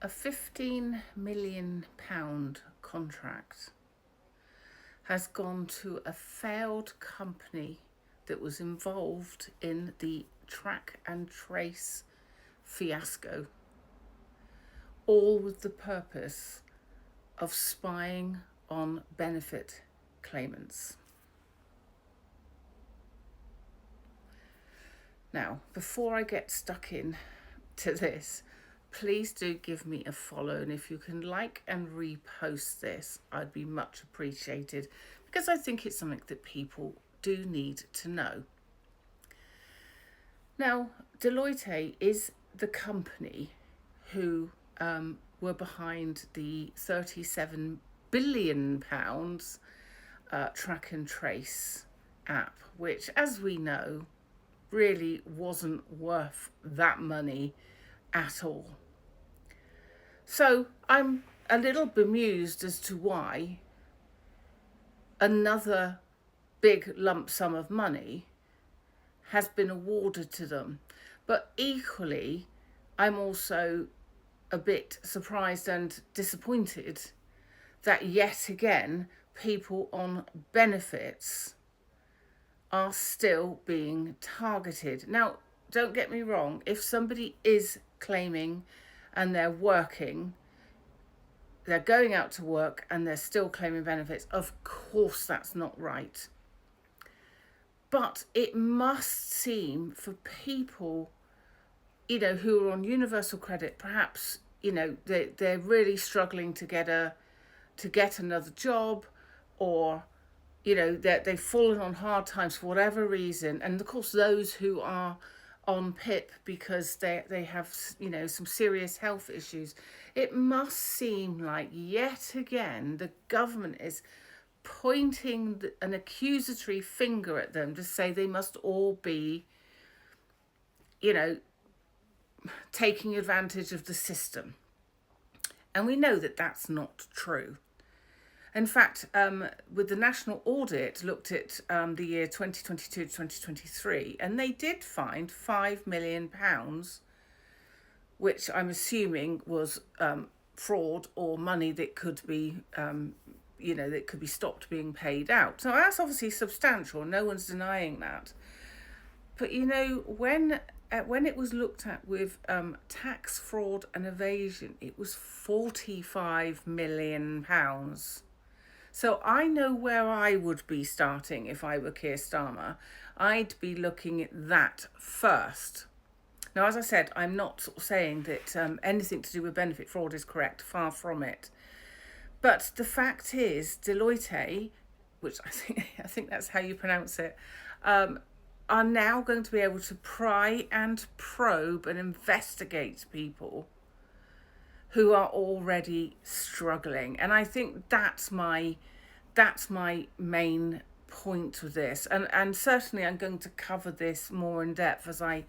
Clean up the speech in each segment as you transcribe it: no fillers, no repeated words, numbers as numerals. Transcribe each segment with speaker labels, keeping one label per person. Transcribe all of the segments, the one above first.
Speaker 1: A £15 million contract has gone to a failed company that was involved in the track and trace fiasco, all with the purpose of spying on benefit claimants. Now, before I get stuck in to this, please do give me a follow, and if you can like and repost this, I'd be much appreciated, because I think it's something that people do need to know. Now, Deloitte is the company who were behind the £37 billion track and trace app, which, as we know, really wasn't worth that money at all. So I'm a little bemused as to why another big lump sum of money has been awarded to them. But equally, I'm also a bit surprised and disappointed that yet again people on benefits are still being targeted. Now, don't get me wrong, if somebody is claiming and they're working, they're going out to work and they're still claiming benefits, of course that's not right. But it must seem for people, who are on universal credit, perhaps, they're really struggling to get another job, or they've fallen on hard times for whatever reason, and of course those who are on PIP because they have some serious health issues. It must seem like yet again the government is pointing an accusatory finger at them to say they must all be taking advantage of the system, and we know that that's not true. In fact, with the national audit, looked at the year 2022 to 2023, and they did find £5 million, which I'm assuming was fraud or money that could be, that could be stopped being paid out. So that's obviously substantial. No one's denying that. But when it was looked at with tax fraud and evasion, it was £45 million. So I know where I would be starting if I were Keir Starmer. I'd be looking at that first. Now, as I said, I'm not saying that anything to do with benefit fraud is correct, far from it. But the fact is, Deloitte, which I think that's how you pronounce it, are now going to be able to pry and probe and investigate people who are already struggling. And I think that's my main point with this. And certainly I'm going to cover this more in depth as I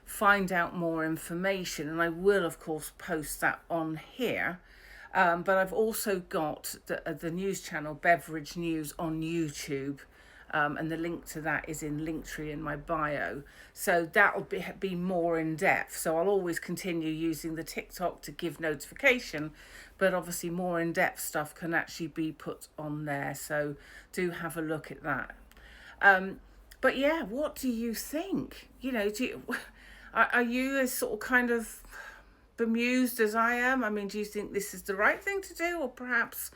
Speaker 1: find out more information. And I will, of course, post that on here. But I've also got the news channel, Beverage News, on YouTube. And the link to that is in Linktree in my bio. So that'll be more in depth. So I'll always continue using the TikTok to give notification, but obviously more in depth stuff can actually be put on there. So do have a look at that. But yeah, what do you think? Are you as sort of kind of bemused as I am? I mean, do you think this is the right thing to do, or perhaps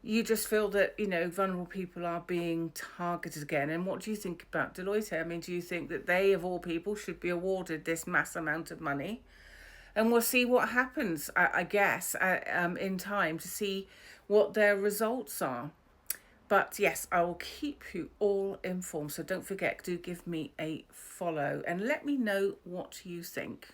Speaker 1: you just feel that, vulnerable people are being targeted again? And what do you think about Deloitte? I mean, do you think that they, of all people, should be awarded this mass amount of money? And we'll see what happens, I guess, in time to see what their results are. But yes, I will keep you all informed. So don't forget, do give me a follow and let me know what you think.